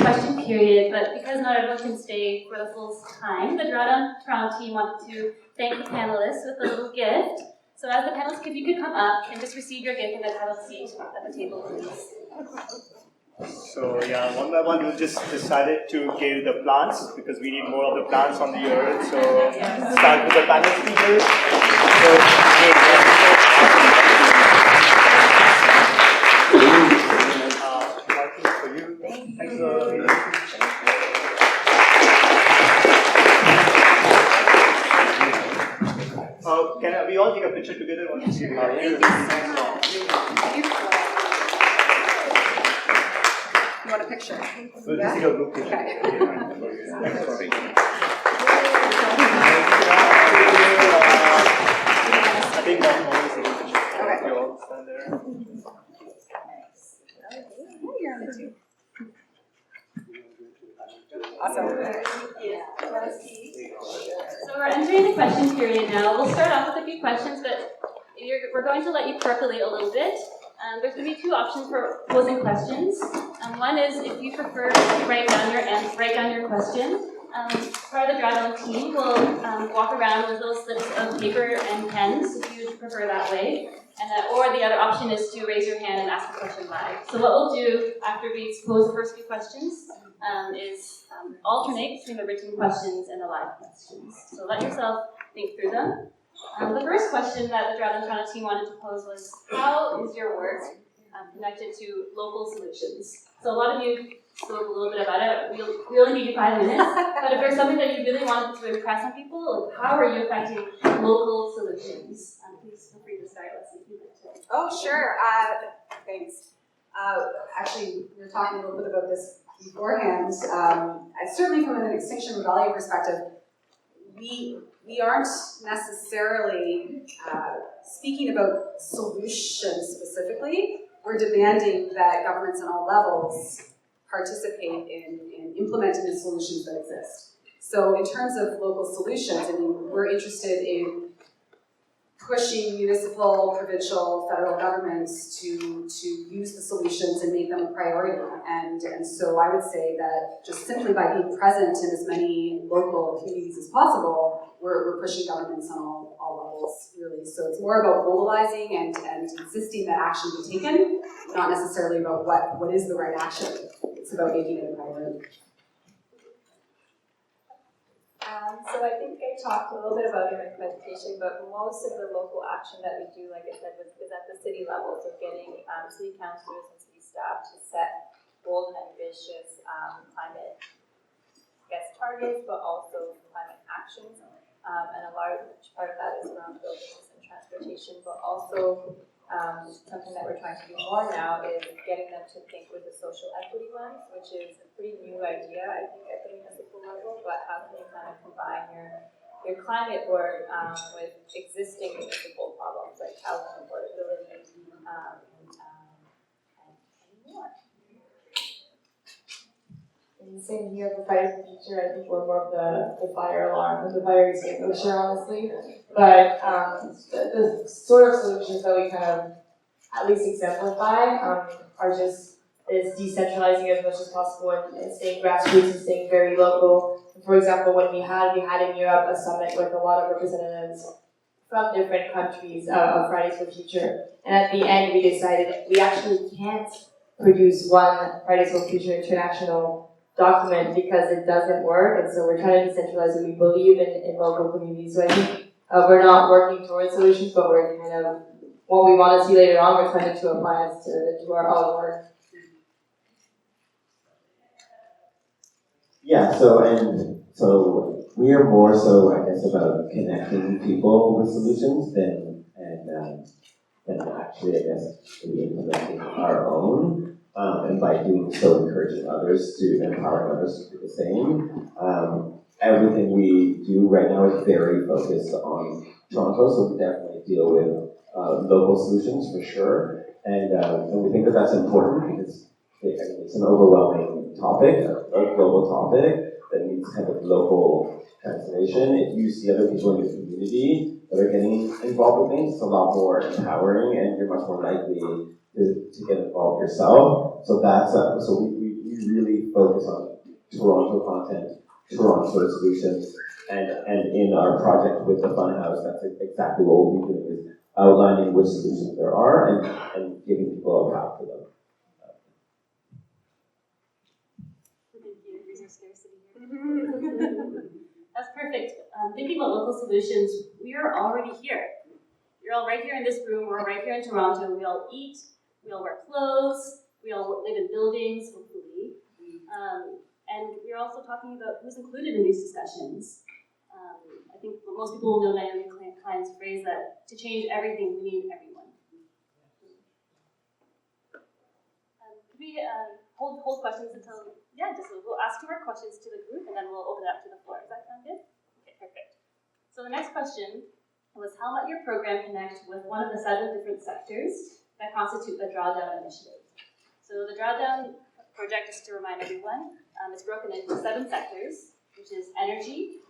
question period, but because not everyone can stay for the full time, the Drawdown Toronto team wanted to thank the panelists with a little gift. So as the panelists, if you could come up and just receive your gift and then have a seat at the table, please. So yeah, one by one we just decided to give the plants because we need more of the plants on the earth. So start with the panel speakers. Malkeet, for you. Thanks can we all take a picture together? Thank you so much. You want a picture? We'll just take a group picture. Okay. Thanks for being here. I think Mom always take a picture. Okay. You all stand there. You're on the two. Awesome. So we're entering the question period now. We'll start off with a few questions, but we're going to let you percolate a little bit. There's going to be two options for posing questions. One is if you prefer to write down your question. Part of the Drawdown team will walk around with little slips of paper and pens if you would prefer that way. Or the other option is to raise your hand and ask a question live. So what we'll do after we pose the first few questions is alternate between the written questions and the live questions. So let yourself think through them. The first question that the Drawdown Toronto team wanted to pose was, how is your work connected to local solutions? So a lot of you spoke a little bit about it. We only need you 5 minutes, but if there's something that you really wanted to impress on people, like how are you affecting local solutions? Please feel free to start. Let's see if you can. Oh, sure. Thanks. Actually, we were talking a little bit about this beforehand. Certainly from an Extinction Rebellion perspective, we aren't necessarily speaking about solutions specifically. We're demanding that governments on all levels participate in implementing the solutions that exist. So in terms of local solutions, I mean, we're interested in pushing municipal, provincial, federal governments to use the solutions and make them a priority. And so I would say that just simply by being present in as many local communities as possible, we're pushing governments on all levels, really. So it's more about mobilizing and insisting that action be taken, not necessarily about what is the right action. It's about making it a priority. So I think I talked a little bit about it in my presentation, but most of the local action that we do, like I said, is at the city level. So getting city councillors and city staff to set bold and ambitious climate targets, but also climate actions. And a large part of that is around buildings and transportation, but also something that we're trying to do more now is getting them to think with the social equity lens, which is a pretty new idea, I think, at the municipal level, but how can you kind of combine your climate work with existing municipal problems like housing affordability and more. And same here for Fire for the Future. I think we're more of the fire alarm, the fire extinguisher, honestly. But the sort of solutions that we kind of at least exemplify are just is decentralizing as much as possible and staying grassroots and staying very local. For example, when we had in Europe a summit with a lot of representatives from different countries of Fridays for Future, and at the end we decided we actually can't produce one Fridays for Future international document because it doesn't work, and so we're trying to decentralize it. We believe in local communities, so I think we're not working towards solutions, but we're kind of what we want to see later on. We're trying to apply it to our own work. Yeah, so we are more so, I guess, about connecting people with solutions than actually, I guess, maybe implementing our own. And by doing so, encouraging others to empower others to do the same. Everything we do right now is very focused on Toronto, so we definitely deal with local solutions for sure. And we think that that's important because it's an overwhelming topic, a global topic that needs kind of local transformation. If you see other people in your community that are getting involved with things, it's a lot more empowering and you're much more likely to get involved yourself. So that's so we we really focus on Toronto content, Toronto solutions, and in our project with the Funhouse, that's exactly what we'll be doing, is outlining which solutions there are and giving people a path to them. Resource scarcity here. That's perfect. Thinking about local solutions, we are already here. You're all right here in this room, we're all right here in Toronto, we all eat, we all wear clothes, we all live in buildings, hopefully. And we're also talking about who's included in these discussions. I think most people will know Naomi Klein's phrase that to change everything, we need everyone. Could we hold questions until, we'll ask 2 more questions to the group and then we'll open it up to the floor. Does that sound good? Okay, perfect. So the next question was, how might your program connect with one of the 7 different sectors that constitute the Drawdown initiative? So the Drawdown project, just to remind everyone, is broken into 7 sectors, which is energy,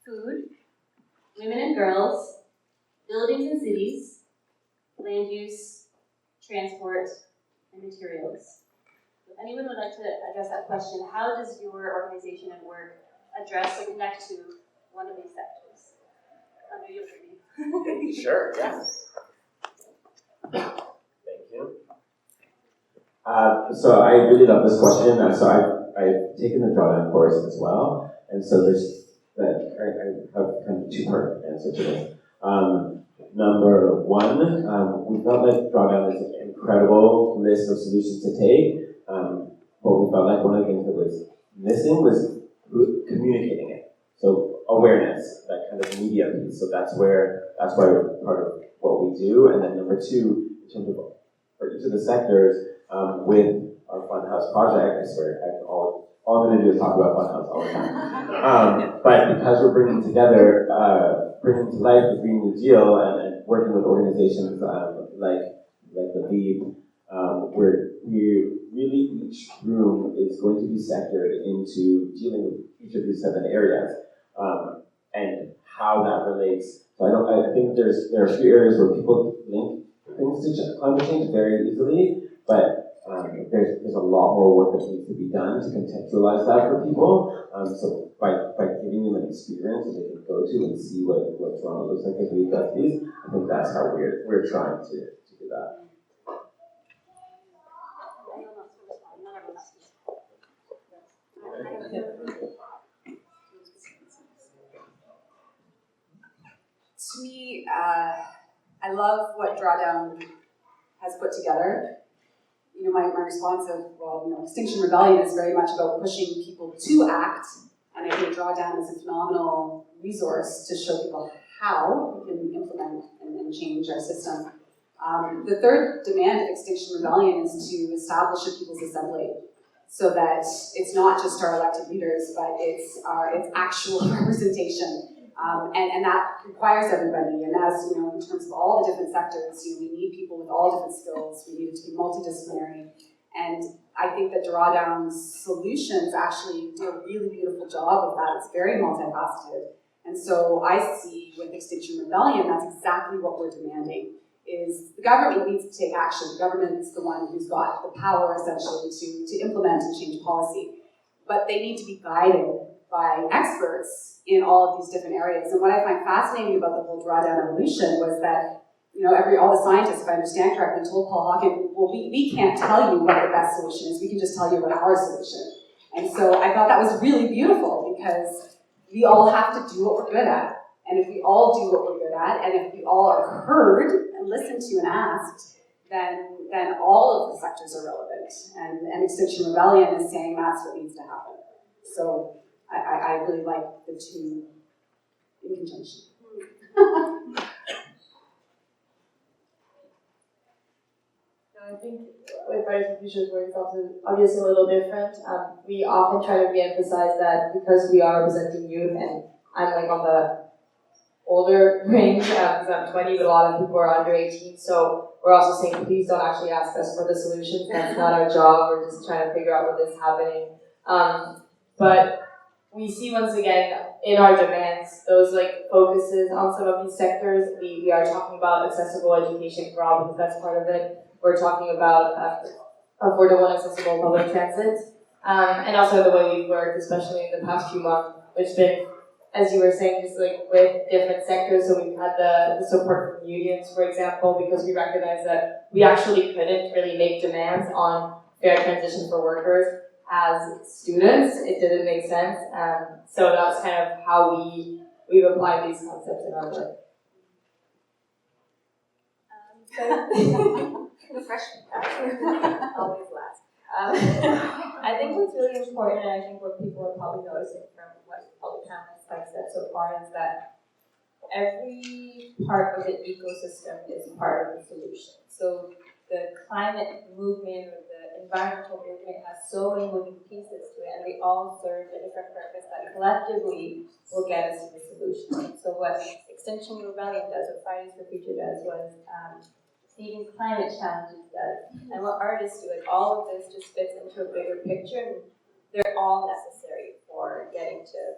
food, women and girls, buildings and cities, land use, transport, and materials. If anyone would like to address that question, how does your organization and work address or connect to one of these sectors? You'll hear me. Sure, yeah. Thank you. So I really love this question. So I've taken the Drawdown course as well, and so there's that I have kind of 2-part answer to this. Number 1, we felt like Drawdown is an incredible list of solutions to take, but we felt like one of the things that was missing was communicating it. So awareness, that kind of media piece. So that's why we're part of what we do. And then number 2, in terms of for each of the sectors, with our Funhouse project, I swear, all I'm going to do is talk about Funhouse all the time. But because we're bringing to life the Green New Deal and working with organizations like the VEEP, where really each room is going to be sectored into dealing with each of these 7 areas, and how that relates. So I think there are a few areas where people link things to climate change very easily, but there's a lot more work that needs to be done to contextualize that for people. So by giving them an experience that they can go to and see what Toronto looks like as we got these, I think that's how we're trying to do that. To me, I love what Drawdown has put together. My response of, Extinction Rebellion is very much about pushing people to act, and I think Drawdown is a phenomenal resource to show people how we can implement and change our system. The third demand of Extinction Rebellion is to establish a People's Assembly, so that it's not just our elected leaders, but it's actual representation. And that requires everybody, and as in terms of all the different sectors, we need people with all different skills, we need it to be multidisciplinary, and I think that Drawdown's solutions actually do a really beautiful job of that. It's very multifaceted, and so I see with Extinction Rebellion, that's exactly what we're demanding, is the government needs to take action. The government is the one who's got the power, essentially, to implement and change policy, but they need to be guided by experts in all of these different areas. And what I find fascinating about the whole Drawdown evolution was that, all the scientists, if I understand correctly, told Paul Hawken, well, we can't tell you what the best solution is, we can just tell you about our solution. And so I thought that was really beautiful, because we all have to do what we're good at. And if we all do what we're good at, and if we all are heard and listened to and asked, then all of the sectors are relevant. And Extinction Rebellion is saying that's what needs to happen. So I really like the 2 in conjunction. I think with Fridays for Future's work, it's also obviously a little different. We often try to re-emphasize that because we are representing youth, and I'm on the older range, because I'm 20, but a lot of people are under 18, so we're also saying, please don't actually ask us for the solutions, that's not our job, we're just trying to figure out what is happening. But we see once again in our demands those focuses on some of these sectors. We are talking about accessible education for all, because that's part of it. We're talking about affordable and accessible public transit. And also the way we've worked, especially in the past few months, which has been, as you were saying, just like with different sectors. So we've had the support from unions, for example, because we recognize that we actually couldn't really make demands on fair transition for workers as students. It didn't make sense. So that's kind of how we've applied these concepts in our work. The freshman always last. I think what's really important, and I think what people are probably noticing from what all the panelists have said so far, is that every part of the ecosystem is part of the solution. So the climate movement or the environmental movement has so many moving pieces to it, and they all serve a different purpose that collectively will get us to the solution. So what Extinction Rebellion does, what Fridays for Future does, was even climate challenges does, and what artists do, like all of this just fits into a bigger picture, and they're all necessary for getting to,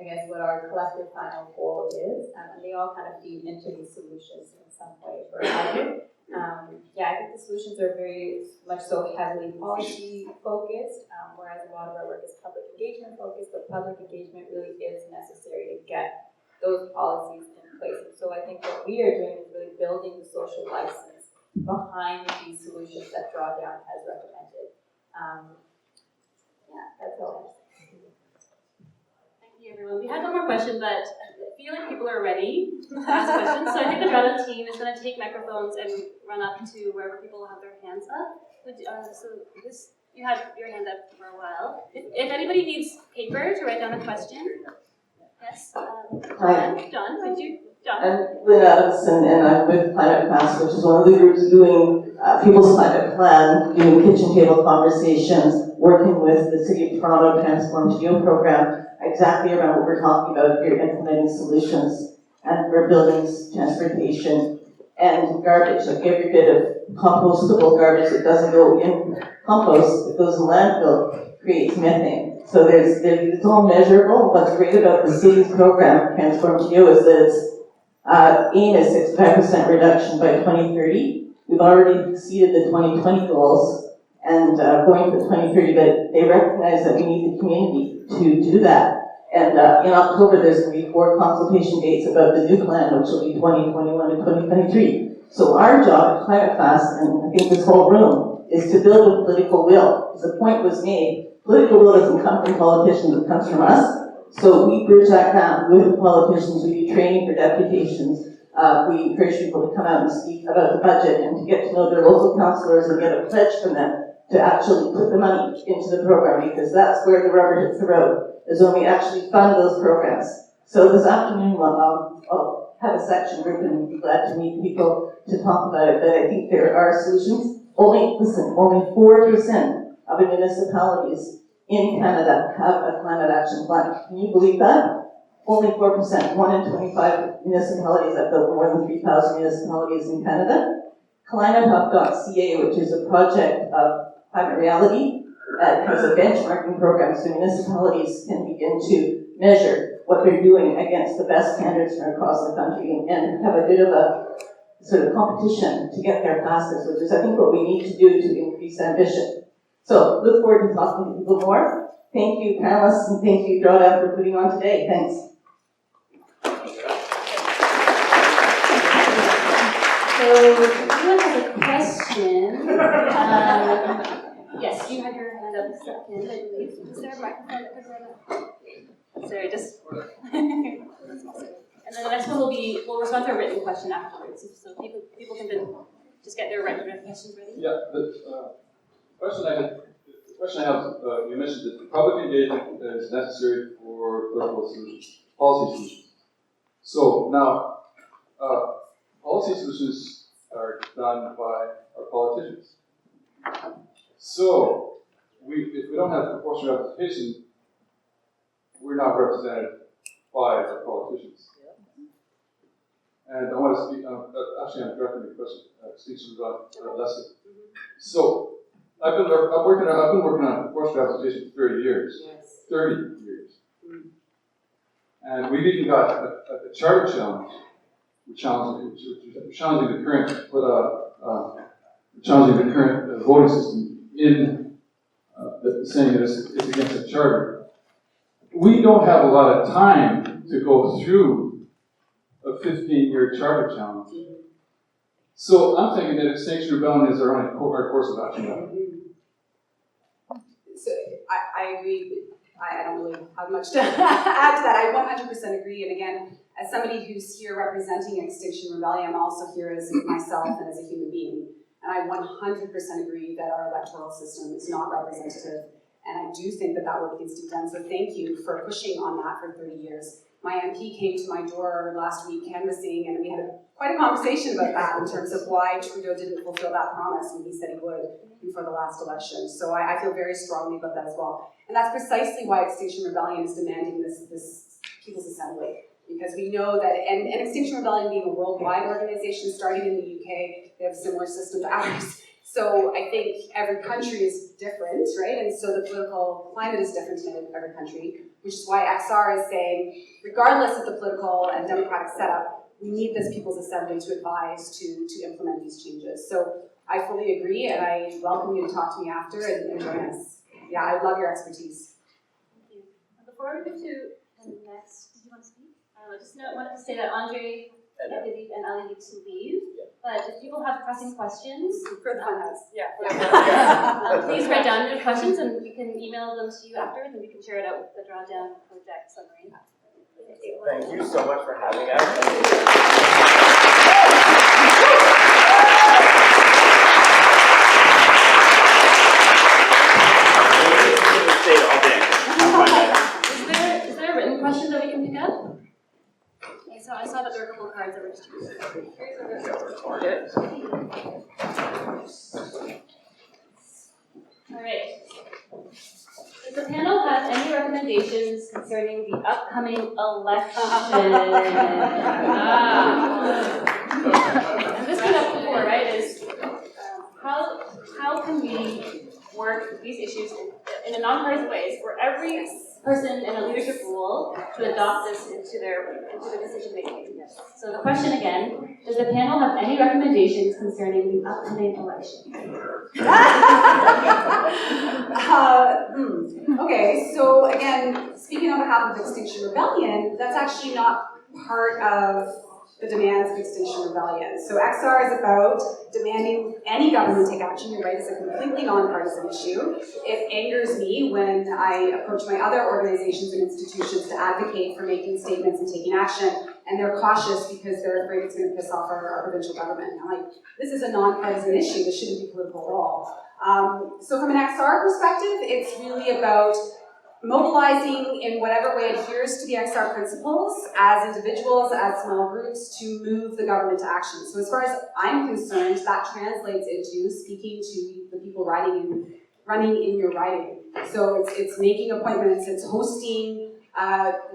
I guess, what our collective final goal is, and they all kind of feed into these solutions in some way or another. I think the solutions are very much so heavily policy focused, whereas a lot of our work is public engagement focused, but public engagement really is necessary to get those policies in place. And so I think what we are doing is really building the social license behind these solutions that Drawdown has recommended. That's all. Thank you, everyone. We had one more question, but I feel like people are ready to ask questions. So I think the Drawdown team is going to take microphones and run up to wherever people have their hands up. You had your hand up for a while. If anybody needs paper to write down a question, yes. John, could you? John. I'm Lynn Adamson, and I'm with Climate Fast, which is one of the groups doing People's Climate Plan, doing kitchen table conversations, working with the City of Toronto Transform to You program, exactly around what we're talking about here, implementing solutions, and we're building transportation and garbage, like every bit of compostable garbage that doesn't go in compost, that goes in landfill, creates methane. So it's all measurable. What's great about the city's program, Transform to You, is that its aim is 65% reduction by 2030. We've already exceeded the 2020 goals and going for 2030, but they recognize that we need the community to do that. And in October, there's going to be 4 consultation dates about the new plan, which will be 2021 and 2023. So our job at Climate Fast, and I think this whole room, is to build a political will. As the point was made, political will doesn't come from politicians, it comes from us. So we bridge that gap with the politicians. We do training for deputations. We encourage people to come out and speak about the budget and to get to know their local councillors and get a pledge from them to actually put the money into the program, because that's where the rubber hits the road, is when we actually fund those programs. So this afternoon, I'll have a section group and be glad to meet people to talk about it, but I think there are solutions. Only 4% of the municipalities in Canada have a climate action plan. Can you believe that? Only 4%, 1 in 25 municipalities out of more than 3,000 municipalities in Canada. ClimateHub.ca, which is a project of Climate Reality, has a benchmarking program so municipalities can begin to measure what they're doing against the best standards from across the country and have a bit of a sort of competition to get there fastest, which is I think what we need to do to increase ambition. So look forward to talking to people more. Thank you, panelists, and thank you, Drawdown, for putting on today. Thanks. So if anyone has a question, yes, you had your hand up a second, I believe. Is there a microphone that could run up? Sorry, just. And then the next one we'll respond to a written question afterwards, so people can then just get their written questions ready. Yeah, the question I have, you mentioned that public engagement is necessary for political solutions, policy solutions. So now, policy solutions are done by our politicians. So, if we don't have proportional representation, we're not represented by our politicians. And I want to speak, actually I'm directing the question, Extinction Rebellion, Leslie. So, I've been working on proportional representation for 30 years. Yes. 30 years. And we've even got a charter challenge. We're challenging the current, challenging the current voting system in saying that it's against the charter. We don't have a lot of time to go through a 15-year charter challenge. So I'm thinking that Extinction Rebellion is our course of action. So I agree. I don't really have much to add to that. I 100% agree. And again, as somebody who's here representing Extinction Rebellion, I'm also here as myself and as a human being. And I 100% agree that our electoral system is not representative. And I do think that that work needs to be done. So thank you for pushing on that for 30 years. My MP came to my door last week canvassing, and we had quite a conversation about that in terms of why Trudeau didn't fulfill that promise when he said he would before the last election. So I feel very strongly about that as well. And that's precisely why Extinction Rebellion is demanding this People's Assembly. Because we know that, and Extinction Rebellion being a worldwide organization starting in the UK, they have a similar system to ours. So I think every country is different, right? And so the political climate is different in every country, which is why XR is saying, regardless of the political and democratic setup, we need this People's Assembly to advise to implement these changes. So I fully agree, and I welcome you to talk to me after and join us. Yeah, I love your expertise. Thank you. Before we move to the next, did you want to speak? I just wanted to say that Andre, Philippe, and Allie need to leave. But if people have pressing questions, For the funhouse. please write down your questions and we can email them to you afterwards and we can share it out with the Drawdown project summary. Thank you so much for having us. Stay all day. Is there a written question that we can pick up? Okay, so I saw that there were a couple of cards that were just used. All right. Does the panel have any recommendations concerning the upcoming election? And this came up before, right? Is how can we work these issues in a nonpartisan way for every person in a leadership role to adopt this into the decision making? So the question again, does the panel have any recommendations concerning the upcoming election? Okay, so again, speaking on behalf of Extinction Rebellion, that's actually not part of the demands of Extinction Rebellion. So XR is about demanding any government take action. You're right, it's a completely nonpartisan issue. It angers me when I approach my other organizations and institutions to advocate for making statements and taking action, and they're cautious because they're afraid it's going to piss off our provincial government. And I'm like, this is a nonpartisan issue, this shouldn't be political at all. So from an XR perspective, it's really about mobilizing in whatever way adheres to the XR principles as individuals, as small groups, to move the government to action. So as far as I'm concerned, that translates into speaking to the people running in your riding. So it's making appointments, it's hosting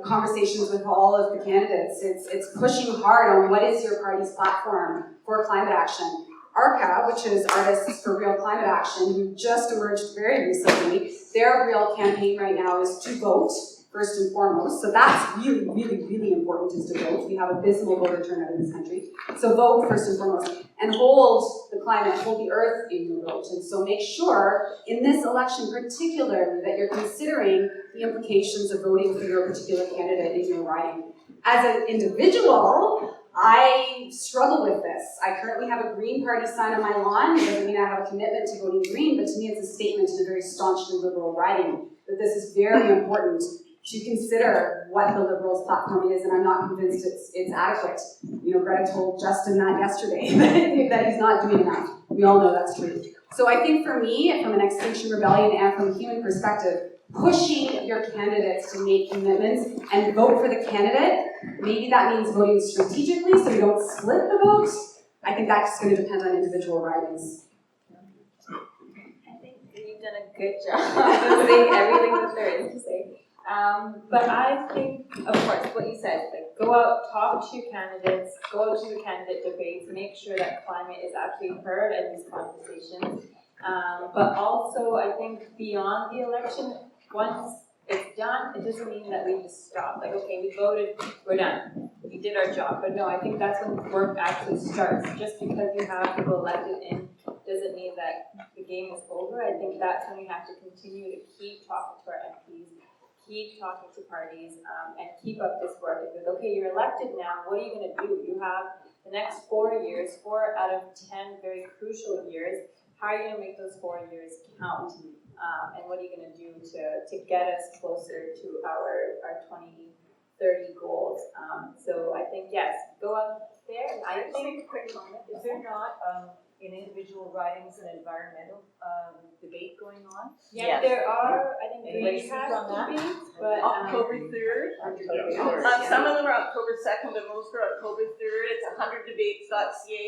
conversations with all of the candidates, it's pushing hard on what is your party's platform for climate action. ARCA, which is Artists for Real Climate Action, who just emerged very recently, their real campaign right now is to vote, first and foremost. So that's really, really, really important, is to vote. We have abysmal voter turnout in this country. So vote first and foremost. And hold the climate, hold the earth in your vote. And so make sure, in this election particularly, that you're considering the implications of voting for your particular candidate in your riding. As an individual, I struggle with this. I currently have a Green Party sign on my lawn. It doesn't mean I have a commitment to voting Green, but to me it's a statement in a very staunchly Liberal riding that this is very important to consider what the Liberals' platform is, and I'm not convinced it's adequate. You know, Greta told Justin that yesterday, that he's not doing enough. We all know that's true. So I think for me, from an Extinction Rebellion and from a human perspective, pushing your candidates to make commitments and vote for the candidate, maybe that means voting strategically so we don't split the vote. I think that's going to depend on individual ridings. I think you've done a good job of saying everything that there is to say. But I think, of course, what you said, like go out, talk to your candidates, go out to the candidate debates, make sure that climate is actually heard in these conversations. But also, I think beyond the election, once it's done, it doesn't mean that we just stop. Like, okay, we voted, we're done. We did our job. But no, I think that's when work actually starts. Just because you have people elected in doesn't mean that the game is over. I think that's when we have to continue to keep talking to our MPs, keep talking to parties, and keep up this work. And go, okay, you're elected now, what are you gonna do? You have the next 4 years, 4 out of 10 very crucial years. How are you gonna make those 4 years count? And what are you gonna do to get us closer to our 2030 goals? So I think, yes, go out there. And I think a quick comment, is there not, in individual ridings an environmental, debate going on? Yeah, there are, I think, Anybody we speak have on that? debates, but. October 3rd. Some of them are October 2nd, but most are October 3rd. It's 100debates.ca.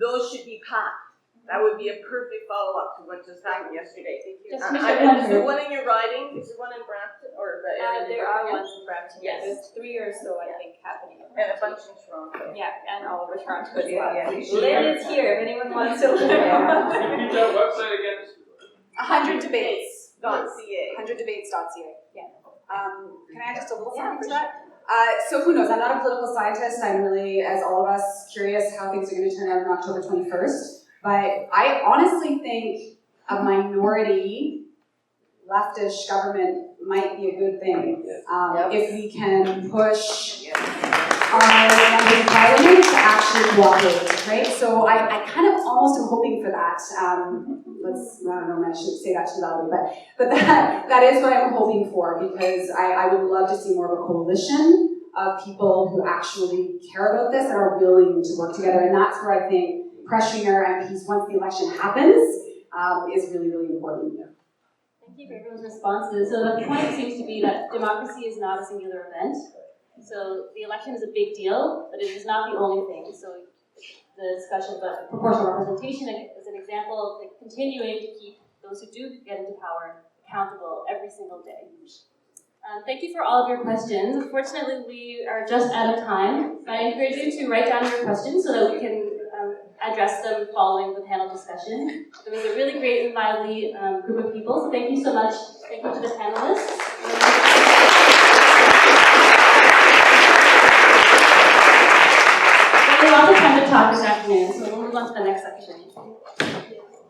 Those should be packed. That would be a perfect follow-up to what just happened yesterday. Just to make Is sure there one in your riding? Is there one in Brampton or the area? There are ones in Brampton. Yes. There's 3 or so, I think, happening. And a bunch in Toronto. Yeah, and all over Toronto as well. Yeah. Lynn is here, if anyone wants to learn. Repeat that website again. 100debates.ca. 100debates.ca. Yeah. Can I add just a little something to that? So who knows? I'm not a political scientist. I'm really, as all of us, curious how things are going to turn out on October 21st. But I honestly think a minority leftish government might be a good thing if we can push our members of parliament to actually cooperate, right? So I kind of almost am hoping for that. I don't know, I shouldn't say that too loudly, but that is what I'm hoping for, because I would love to see more of a coalition of people who actually care about this and are willing to work together, and that's where I think pressuring our MPs once the election happens is really, really important. Thank you for everyone's responses. So the point seems to be that democracy is not a singular event. So the election is a big deal, but it is not the only thing. So the discussion about proportional representation is an example of continuing to keep those who do get into power accountable every single day. Thank you for all of your questions. Unfortunately, we are just out of time, but I encourage you to write down your questions so that we can address them following the panel discussion. It was a really great and lively group of people, so thank you so much. Thank you to the panelists. We have lots of time to talk this afternoon, so we'll move on to the next section.